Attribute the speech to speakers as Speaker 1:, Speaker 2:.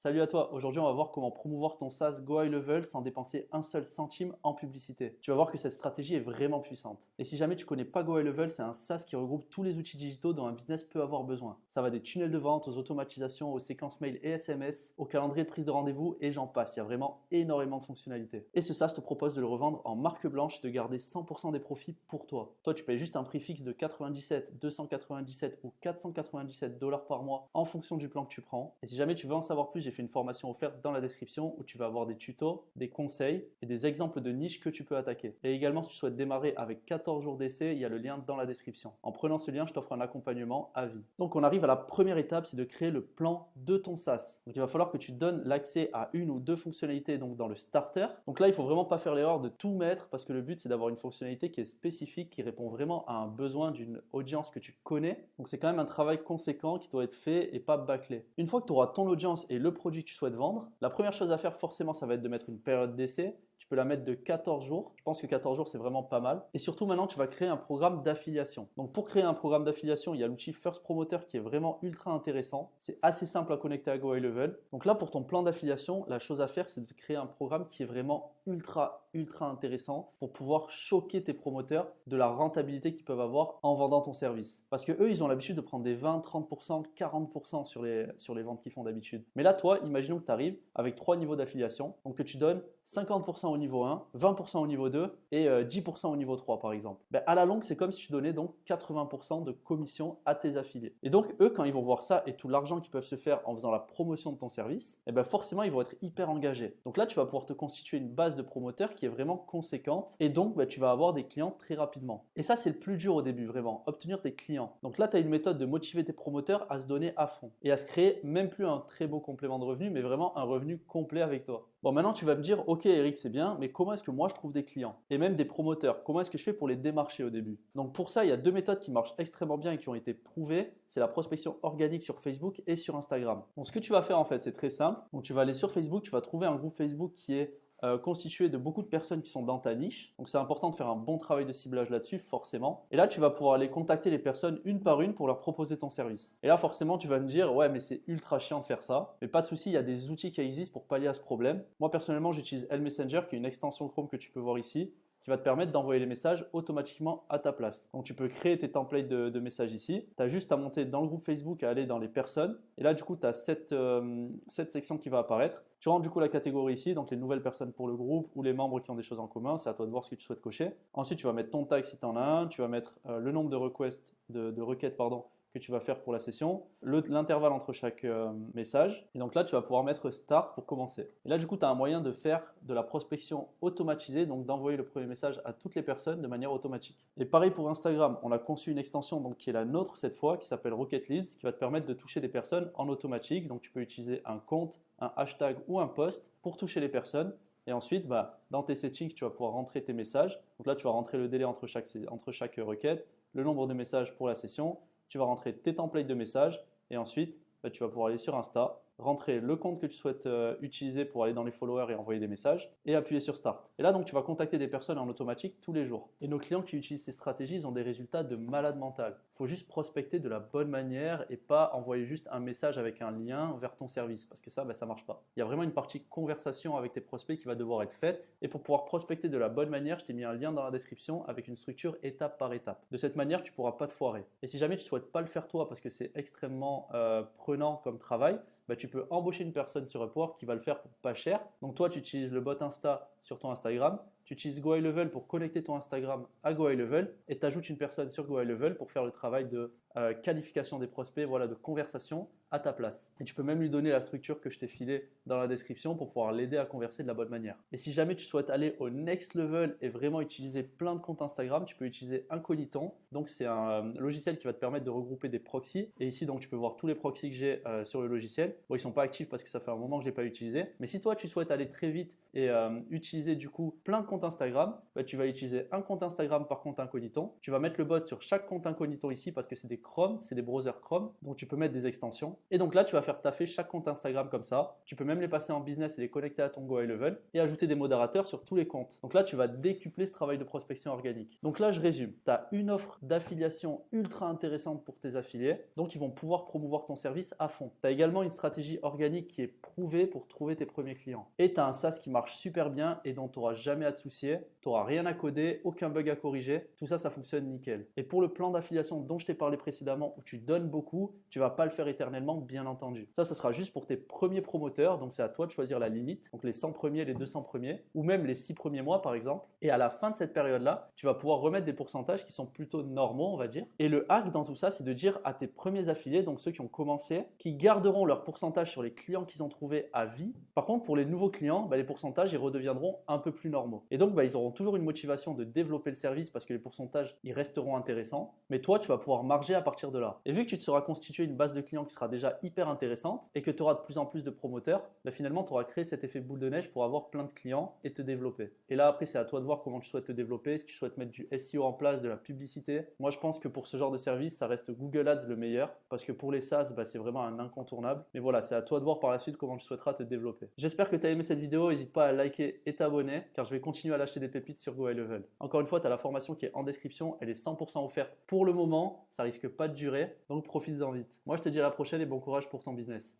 Speaker 1: Salut à toi, aujourd'hui on va voir comment promouvoir ton SaaS Go High Level sans dépenser un seul centime en publicité. Tu vas voir que cette stratégie est vraiment puissante. Et si jamais tu connais pas Go High Level, c'est un SaaS qui regroupe tous les outils digitaux dont un business peut avoir besoin. Ça va des tunnels de vente aux automatisations, aux séquences mail et SMS, au calendrier de prise de rendez-vous et j'en passe. Il y a vraiment énormément de fonctionnalités. Et ce SaaS te propose de le revendre en marque blanche et de garder 100% des profits pour toi. Toi tu payes juste un prix fixe de 97, 297 ou 497 dollars par mois en fonction du plan que tu prends. Et si jamais tu veux en savoir plus, j'ai fait une formation offerte dans la description où tu vas avoir des tutos, des conseils et des exemples de niches que tu peux attaquer. Et également, si tu souhaites démarrer avec 14 jours d'essai, il y a le lien dans la description. En prenant ce lien, je t'offre un accompagnement à vie. Donc, on arrive à la première étape, c'est de créer le plan de ton SaaS. Donc, il va falloir que tu donnes l'accès à une ou deux fonctionnalités donc dans le starter. Donc là, il faut vraiment pas faire l'erreur de tout mettre parce que le but, c'est d'avoir une fonctionnalité qui est spécifique, qui répond vraiment à un besoin d'une audience que tu connais. Donc, c'est quand même un travail conséquent qui doit être fait et pas bâclé. Une fois que tu auras ton audience et le produit que tu souhaites vendre, la première chose à faire forcément, ça va être de mettre une période d'essai. Tu peux la mettre de 14 jours. Je pense que 14 jours, c'est vraiment pas mal. Et surtout, maintenant, tu vas créer un programme d'affiliation. Donc, pour créer un programme d'affiliation, il y a l'outil First Promoter qui est vraiment ultra intéressant. C'est assez simple à connecter à Go High Level. Donc là, pour ton plan d'affiliation, la chose à faire, c'est de créer un programme qui est vraiment ultra intéressant pour pouvoir choquer tes promoteurs de la rentabilité qu'ils peuvent avoir en vendant ton service. Parce que eux, ils ont l'habitude de prendre des 20, 30%, 40% sur les ventes qu'ils font d'habitude. Mais là, toi, imaginons que tu arrives avec 3 niveaux d'affiliation. Donc que tu donnes 50% au niveau 1, 20% au niveau 2 et 10% au niveau 3 par exemple. Ben, à la longue, c'est comme si tu donnais donc 80% de commission à tes affiliés. Et donc eux, quand ils vont voir ça et tout l'argent qu'ils peuvent se faire en faisant la promotion de ton service, et ben forcément, ils vont être hyper engagés. Donc là, tu vas pouvoir te constituer une base de promoteurs qui est vraiment conséquente et donc ben, tu vas avoir des clients très rapidement. Et ça, c'est le plus dur au début, vraiment, obtenir des clients. Donc là, tu as une méthode de motiver tes promoteurs à se donner à fond et à se créer même plus un très beau complément de revenu, mais vraiment un revenu complet avec toi. Bon, maintenant, tu vas me dire, ok Eric, c'est bien, mais comment est-ce que moi je trouve des clients et même des promoteurs? Comment est-ce que je fais pour les démarcher au début? Donc pour ça, il y a deux méthodes qui marchent extrêmement bien et qui ont été prouvées. C'est la prospection organique sur Facebook et sur Instagram. Donc ce que tu vas faire en fait, c'est très simple. Donc tu vas aller sur Facebook, tu vas trouver un groupe Facebook qui est constitué de beaucoup de personnes qui sont dans ta niche. Donc c'est important de faire un bon travail de ciblage là-dessus, forcément. Et là, tu vas pouvoir aller contacter les personnes une par une pour leur proposer ton service. Et là, forcément, tu vas me dire, ouais, mais c'est ultra chiant de faire ça. Mais pas de souci, il y a des outils qui existent pour pallier à ce problème. Moi, personnellement, j'utilise Messenger, qui est une extension Chrome que tu peux voir ici, qui va te permettre d'envoyer les messages automatiquement à ta place. Donc tu peux créer tes templates de messages ici. Tu as juste à monter dans le groupe Facebook, à aller dans les personnes. Et là, du coup, tu as cette section qui va apparaître. Tu rentres du coup la catégorie ici, donc les nouvelles personnes pour le groupe ou les membres qui ont des choses en commun. C'est à toi de voir ce que tu souhaites cocher. Ensuite, tu vas mettre ton tag si tu en as un. Tu vas mettre le nombre de requêtes que tu vas faire pour la session, l'intervalle entre chaque message. Et donc là, tu vas pouvoir mettre Start pour commencer. Et là, du coup, tu as un moyen de faire de la prospection automatisée, donc d'envoyer le premier message à toutes les personnes de manière automatique. Et pareil pour Instagram, on a conçu une extension donc, qui est la nôtre cette fois, qui s'appelle Rocket Leads, qui va te permettre de toucher des personnes en automatique. Donc tu peux utiliser un compte, un hashtag ou un post pour toucher les personnes. Et ensuite, dans tes settings, tu vas pouvoir rentrer tes messages. Donc là, tu vas rentrer le délai entre chaque requête, le nombre de messages pour la session. Tu vas rentrer tes templates de messages et ensuite, tu vas pouvoir aller sur Insta, rentrer le compte que tu souhaites utiliser pour aller dans les followers et envoyer des messages et appuyer sur Start. Et là, donc, tu vas contacter des personnes en automatique tous les jours. Et nos clients qui utilisent ces stratégies, ils ont des résultats de malade mental. Il faut juste prospecter de la bonne manière et pas envoyer juste un message avec un lien vers ton service parce que ça ne marche pas. Il y a vraiment une partie conversation avec tes prospects qui va devoir être faite. Et pour pouvoir prospecter de la bonne manière, je t'ai mis un lien dans la description avec une structure étape par étape. De cette manière, tu ne pourras pas te foirer. Et si jamais tu ne souhaites pas le faire toi parce que c'est extrêmement prenant comme travail, tu peux embaucher une personne sur Upwork qui va le faire pour pas cher. Donc toi, tu utilises le bot Insta sur ton Instagram, tu utilises Go High Level pour connecter ton Instagram à Go High Level et tu ajoutes une personne sur Go High Level pour faire le travail de qualification des prospects, voilà, de conversation à ta place. Et tu peux même lui donner la structure que je t'ai filée dans la description pour pouvoir l'aider à converser de la bonne manière. Et si jamais tu souhaites aller au next level et vraiment utiliser plein de comptes Instagram, tu peux utiliser Incogniton. Donc c'est un logiciel qui va te permettre de regrouper des proxys. Et ici, donc tu peux voir tous les proxys que j'ai sur le logiciel. Bon, ils sont pas actifs parce que ça fait un moment que je l'ai pas utilisé. Mais si toi, tu souhaites aller très vite et utiliser du coup plein de comptes comptes Instagram, bah, tu vas utiliser un compte Instagram par compte incognito. Tu vas mettre le bot sur chaque compte incognito ici parce que c'est des Chrome, c'est des browsers Chrome, donc tu peux mettre des extensions. Et donc là, tu vas faire taffer chaque compte Instagram comme ça. Tu peux même les passer en business et les connecter à ton Go High Level et ajouter des modérateurs sur tous les comptes. Donc là, tu vas décupler ce travail de prospection organique. Donc là, je résume. Tu as une offre d'affiliation ultra intéressante pour tes affiliés, donc ils vont pouvoir promouvoir ton service à fond. Tu as également une stratégie organique qui est prouvée pour trouver tes premiers clients. Et tu as un SaaS qui marche super bien et dont tu n'auras jamais à te soucier. Tu n'auras rien à coder, aucun bug à corriger. Tout ça, ça fonctionne nickel. Et pour le plan d'affiliation dont je t'ai parlé précédemment, où tu donnes beaucoup, tu ne vas pas le faire éternellement, bien entendu. Ça sera juste pour tes premiers promoteurs, donc c'est à toi de choisir la limite. Donc les 100 premiers, les 200 premiers, ou même les 6 premiers mois par exemple. Et à la fin de cette période-là, tu vas pouvoir remettre des pourcentages qui sont plutôt normaux, on va dire. Et le hack dans tout ça, c'est de dire à tes premiers affiliés, donc ceux qui ont commencé, qui garderont leur pourcentage sur les clients qu'ils ont trouvés à vie. Par contre, pour les nouveaux clients, les pourcentages, ils redeviendront un peu plus normaux. Et donc, ils auront toujours une motivation de développer le service parce que les pourcentages, ils resteront intéressants. Mais toi, tu vas pouvoir marger à partir de là. Et vu que tu te seras constitué une base de clients qui sera déjà hyper intéressante et que tu auras de plus en plus de promoteurs, finalement, tu auras créé cet effet boule de neige pour avoir plein de clients et te développer. Et là, après, c'est à toi de voir comment tu souhaites te développer, si tu souhaites mettre du SEO en place, de la publicité. Moi, je pense que pour ce genre de service, ça reste Google Ads le meilleur parce que pour les SaaS, c'est vraiment un incontournable. Mais voilà, c'est à toi de voir par la suite comment tu souhaiteras te développer. J'espère que tu as aimé cette vidéo. N'hésite pas à liker et t'abonner car je vais continuer à lâcher des pépites sur Go High Level. Encore une fois, tu as la formation qui est en description. Elle est 100% offerte pour le moment. Ça risque pas de durer, donc profites-en vite. Moi, je te dis à la prochaine et bon courage pour ton business.